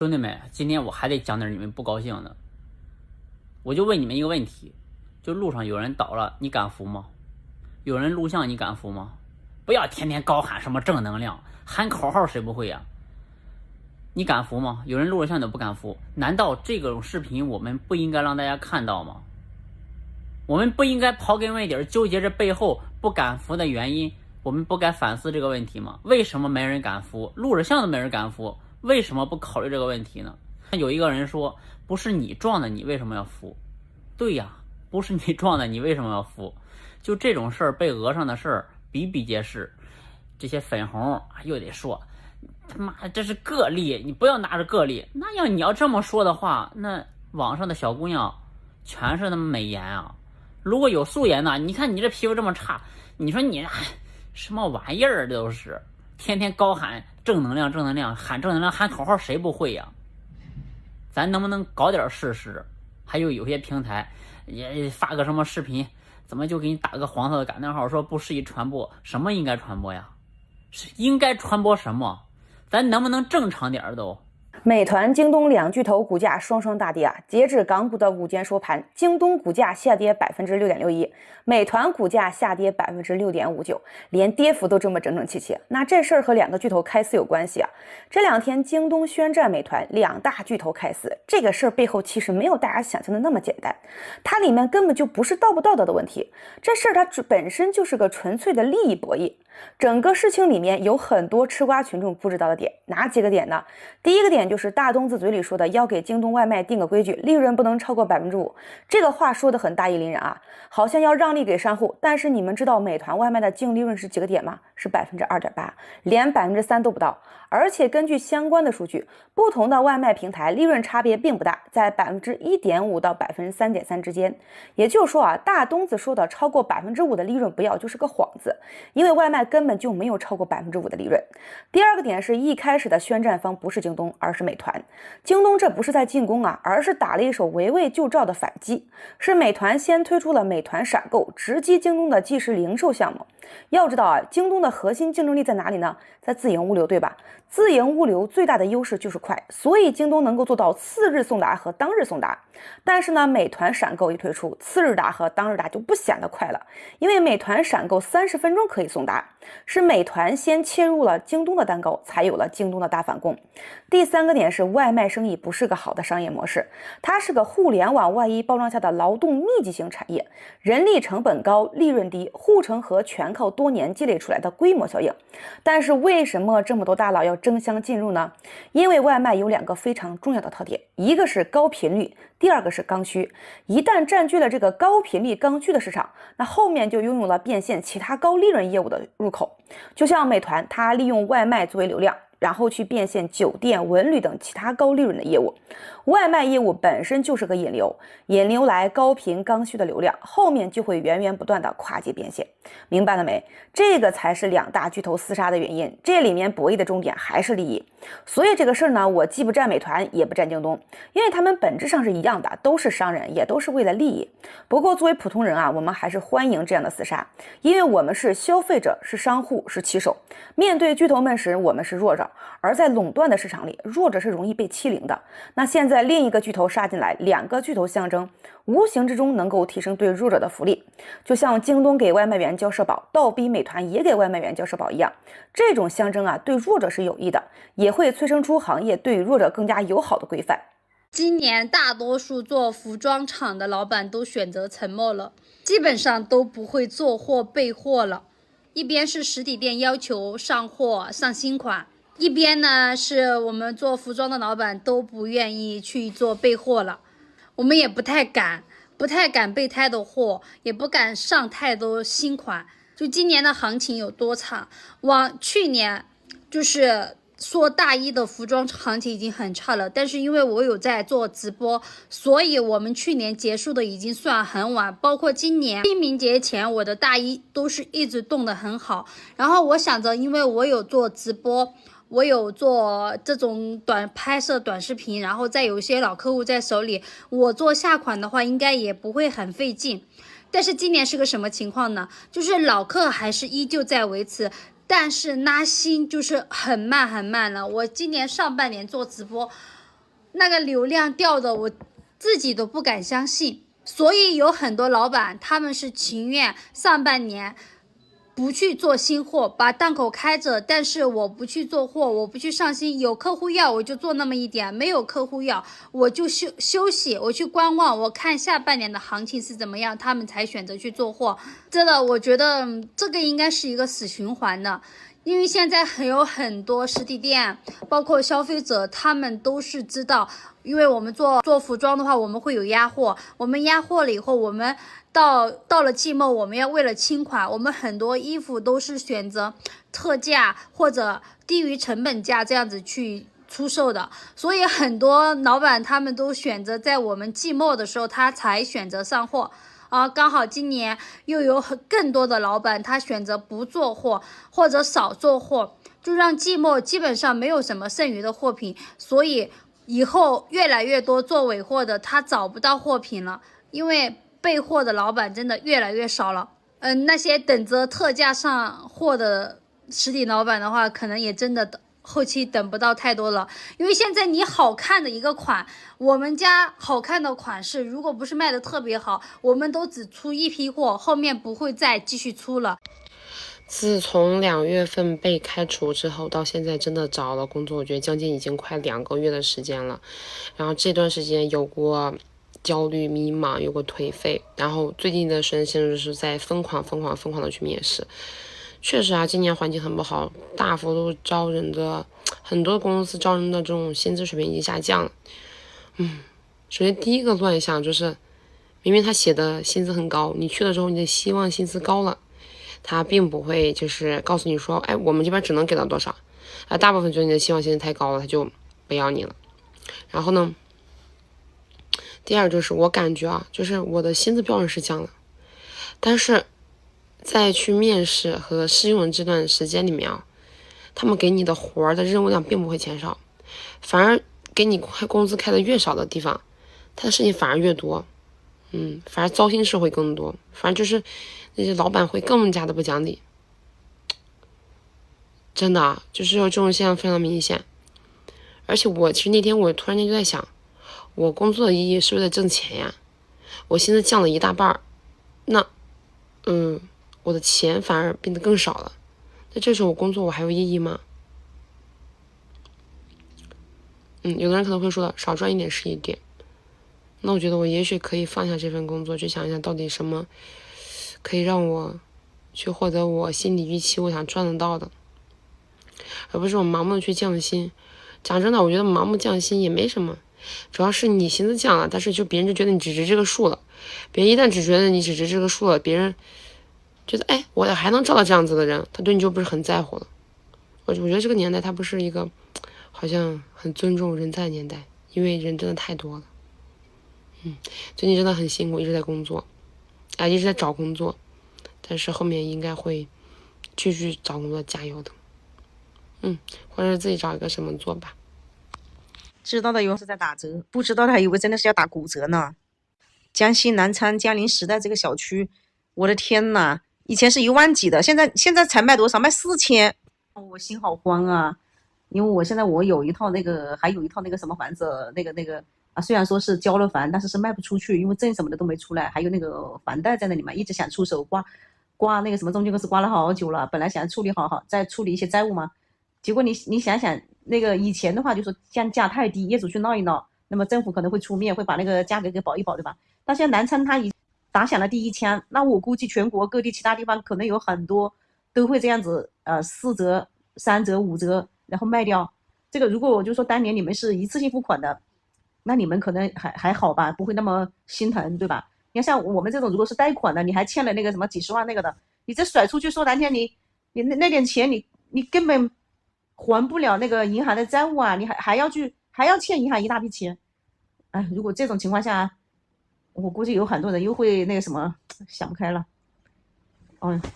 兄弟们，今天我还得讲点你们不高兴的。我就问你们一个问题，就路上有人倒了，你敢扶吗？有人录像，你敢扶吗？不要天天高喊什么正能量，喊口号谁不会呀？你敢扶吗？有人录了像你都不敢扶，难道这种视频我们不应该让大家看到吗？我们不应该刨根问底，纠结这背后不敢扶的原因，我们不该反思这个问题吗？为什么没人敢扶？录着像都没人敢扶，为什么不考虑这个问题呢？有一个人说，不是你撞的，你为什么要扶？对呀，不是你撞的，你为什么要扶？就这种事儿，被讹上的事儿比比皆是。这些粉红又得说，他妈这是个例，你不要拿着个例。那你要这么说的话，那网上的小姑娘全是那么美颜啊。如果有素颜呢，你看你这皮肤这么差，你说你什么玩意儿，都是天天高喊正能量，正能量，喊正能量，喊口号谁不会呀？咱能不能搞点事实？还有些平台也发个什么视频，怎么就给你打个黄色的感叹号，说不适宜传播？什么应该传播呀？是应该传播什么？咱能不能正常点都？美团、京东两巨头股价双双大跌啊！截至港股的午间收盘，京东股价下跌6.61%，美团股价下跌6.59%，连跌幅都这么整整齐齐。那这事儿和两个巨头开撕有关系啊！这两天京东宣战美团，两大巨头开撕，这个事儿背后其实没有大家想象的那么简单，它里面根本就不是道不道德的问题，这事儿它本身就是个纯粹的利益博弈。整个事情里面有很多吃瓜群众不知道的点，哪几个点呢？第一个点就是大东子嘴里说的要给京东外卖定个规矩，利润不能超过5%，这个话说得很大义凛然啊，好像要让利给商户。但是你们知道美团外卖的净利润是几个点吗？是2.8%，连3%都不到。而且根据相关的数据，不同的外卖平台利润差别并不大，在1.5%到3.3%之间。也就是说啊，大东子说的超过5%的利润不要就是个幌子，因为外卖根本就没有超过5%的利润。第二个点是一开始的宣战方不是京东，而是美团。京东这不是在进攻啊，而是打了一手围魏救赵的反击。是美团先推出了美团闪购，直击京东的即时零售项目。要知道啊，京东的核心竞争力在哪里呢？在自营物流，对吧？自营物流最大的优势就是快，所以京东能够做到次日送达和当日送达。但是呢，美团闪购一推出，次日达和当日达就不显得快了，因为美团闪购30分钟可以送达，是美团先切入了京东的蛋糕，才有了京东的大反攻。第三个点是外卖生意不是个好的商业模式，它是个互联网外衣包装下的劳动密集型产业，人力成本高，利润低，护城河全靠多年积累出来的规模效应。但是为什么这么多大佬要争相进入呢？因为外卖有两个非常重要的特点，一个是高频率，第二个是刚需。一旦占据了这个高频率刚需的市场，那后面就拥有了变现其他高利润业务的入口。就像美团，它利用外卖作为流量，然后去变现酒店、文旅等其他高利润的业务。外卖业务本身就是个引流，引流来高频刚需的流量，后面就会源源不断的跨界变现。明白了没？这个才是两大巨头厮杀的原因，这里面博弈的重点还是利益。所以这个事儿呢，我既不站美团，也不站京东，因为他们本质上是一样的，都是商人，也都是为了利益。不过作为普通人啊，我们还是欢迎这样的厮杀，因为我们是消费者，是商户，是骑手。面对巨头们时，我们是弱者，而在垄断的市场里，弱者是容易被欺凌的。那现在另一个巨头杀进来，两个巨头相争，无形之中能够提升对弱者的福利。就像京东给外卖员交社保，倒逼美团也给外卖员交社保一样，这种相争啊，对弱者是有益的，也会催生出行业对弱者更加友好的规范。今年大多数做服装厂的老板都选择沉默了，基本上都不会做货备货了。一边是实体店要求上货上新款，一边呢是我们做服装的老板都不愿意去做备货了。我们也不太敢备太多货，也不敢上太多新款。就今年的行情有多差，去年就是说大一的服装行情已经很差了，但是因为我有在做直播，所以我们去年结束的已经算很晚，包括今年清明节前我的大一都是一直动得很好。然后我想着，因为我有做直播，我有做这种拍摄短视频，然后再有一些老客户在手里，我做下款的话应该也不会很费劲。但是今年是个什么情况呢？就是老客还是依旧在维持，但是拉新就是很慢了。我今年上半年做直播，那个流量掉的我自己都不敢相信。所以有很多老板他们是情愿上半年不去做新货，把档口开着，但是我不去做货，我不去上新，有客户要我就做那么一点，没有客户要我就休息，我去观望，我看下半年的行情是怎么样，他们才选择去做货。真的，我觉得这个应该是一个死循环的。因为现在有很多实体店，包括消费者，他们都是知道，因为我们做服装的话，我们会有压货，我们压货了以后，我们到了季末，我们要为了清款，我们很多衣服都是选择特价或者低于成本价这样子去出售的，所以很多老板他们都选择在我们季末的时候，他才选择上货。刚好今年又有更多的老板他选择不做货或者少做货，就让季末基本上没有什么剩余的货品，所以以后越来越多做尾货的他找不到货品了，因为备货的老板真的越来越少了。那些等着特价上货的实体老板的话，可能也真的后期等不到太多了。因为现在你好看的一个款，我们家好看的款式如果不是卖的特别好，我们都只出一批货，后面不会再继续出了。自从2月份被开除之后，到现在真的找了工作，我觉得将近已经快2个月的时间了。然后这段时间有过焦虑迷茫，有过颓废，然后最近的时间就是在疯狂的去面试。确实啊，今年环境很不好，大幅度招人的，很多公司招人的这种薪资水平已经下降了。首先第一个乱象就是，明明他写的薪资很高，你去了之后你的希望薪资高了，他并不会就是告诉你说，哎，我们这边只能给到多少，大部分觉得你的希望薪资太高了，他就不要你了。然后呢，第二就是我感觉啊，就是我的薪资标准是降了，但是在去面试和试用的这段时间里面啊，他们给你的活儿的任务量并不会减少，反而给你工资开的越少的地方，他的事情反而越多。反而糟心事会更多，反正就是那些老板会更加的不讲理。真的啊，就是有这种现象非常明显。而且其实那天我突然间就在想，我工作的意义是为了挣钱呀，我薪资降了一大半，那我的钱反而变得更少了，那这时候我工作我还有意义吗？有的人可能会说了，少赚一点是一点。那我觉得我也许可以放下这份工作，去想一想到底什么可以让我去获得我心理预期我想赚得到的，而不是我盲目的去降薪。讲真的，我觉得盲目降薪也没什么，主要是你薪资降了，但是就别人就觉得你只值这个数了。别人一旦只觉得你只值这个数了，别人觉得我还能找到这样子的人，他对你就不是很在乎了。我觉得这个年代它不是一个好像很尊重人才的年代，因为人真的太多了。最近真的很辛苦，一直在工作，一直在找工作，但是后面应该会继续找工作，加油的。或者是自己找一个什么做吧。知道的以为是在打折，不知道的还以为真的是要打骨折呢。江西南昌江陵时代这个小区，我的天呐，以前是1万几的，现在才卖多少？卖4000，我心好慌啊！因为我现在有一套还有一套什么房子，虽然说是交了房，但是是卖不出去，因为证什么的都没出来，还有那个房贷在那里嘛，一直想出手刮那个什么中介公司刮了好久了，本来想处理好再处理一些债务嘛，结果你想想，那个以前的话就说价太低，业主去闹一闹，那么政府可能会出面，会把那个价格给保一保，对吧？但现在南昌它已打响了第一枪，那我估计全国各地其他地方可能有很多都会这样子，4折、3折、5折，然后卖掉。这个如果我就说当年你们是一次性付款的，那你们可能还好吧，不会那么心疼，对吧？你看像我们这种如果是贷款的，你还欠了那个什么几十万那个的，你这甩出去说难听，你那点钱你根本还不了那个银行的债务啊，你还要欠银行一大笔钱。如果这种情况下，我估计有很多人又会那个什么想不开了。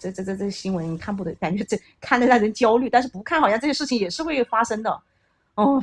这新闻看不得，感觉这看得让人焦虑，但是不看好像这些事情也是会发生的。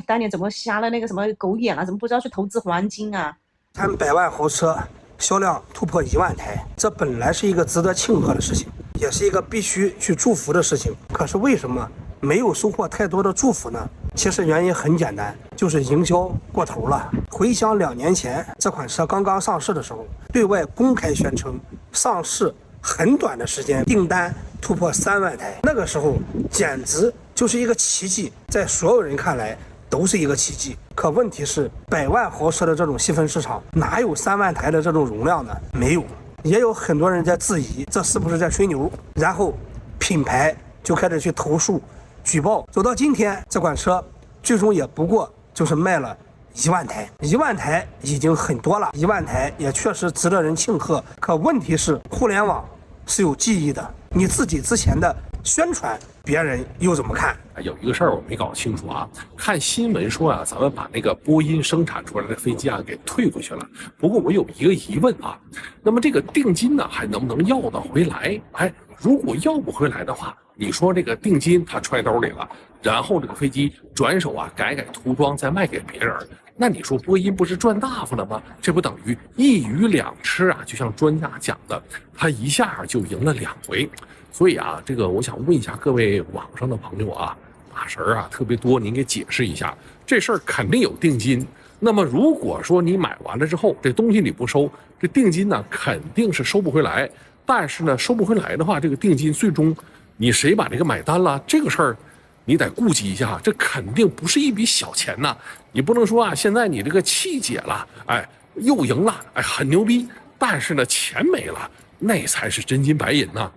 当年怎么瞎了那个什么狗眼了？怎么不知道去投资黄金啊？300万豪车销量突破1万台，这本来是一个值得庆贺的事情，也是一个必须去祝福的事情。可是为什么没有收获太多的祝福呢？其实原因很简单，就是营销过头了。回想2年前这款车刚刚上市的时候，对外公开宣称上市很短的时间订单突破3万台，那个时候简直就是一个奇迹，在所有人看来都是一个奇迹。可问题是，100万豪车的这种细分市场哪有3万台的这种容量呢？没有。也有很多人在质疑这是不是在吹牛，然后品牌就开始去投诉举报。走到今天，这款车最终也不过就是卖了1万台，1万台已经很多了，1万台也确实值得人庆贺。可问题是，互联网是有记忆的，你自己之前的宣传，别人又怎么看？有一个事儿我没搞清楚啊，看新闻说啊，咱们把那个波音生产出来的飞机啊给退回去了。不过我有一个疑问啊，那么这个定金呢还能不能要得回来？哎，如果要不回来的话，你说这个定金他揣兜里了，然后这个飞机转手啊改涂装再卖给别人，那你说波音不是赚大发了吗？这不等于一鱼两吃啊？就像专家讲的，他一下就赢了2回。所以啊，这个我想问一下各位网上的朋友啊，把神儿啊特别多，您给解释一下，这事儿肯定有定金。那么如果说你买完了之后，这东西你不收，这定金呢肯定是收不回来。但是呢，收不回来的话，这个定金最终你谁把这个买单了，这个事儿你得顾及一下，这肯定不是一笔小钱呐。你不能说啊，现在你这个气解了，哎，又赢了，哎，很牛逼，但是呢，钱没了，那才是真金白银呐。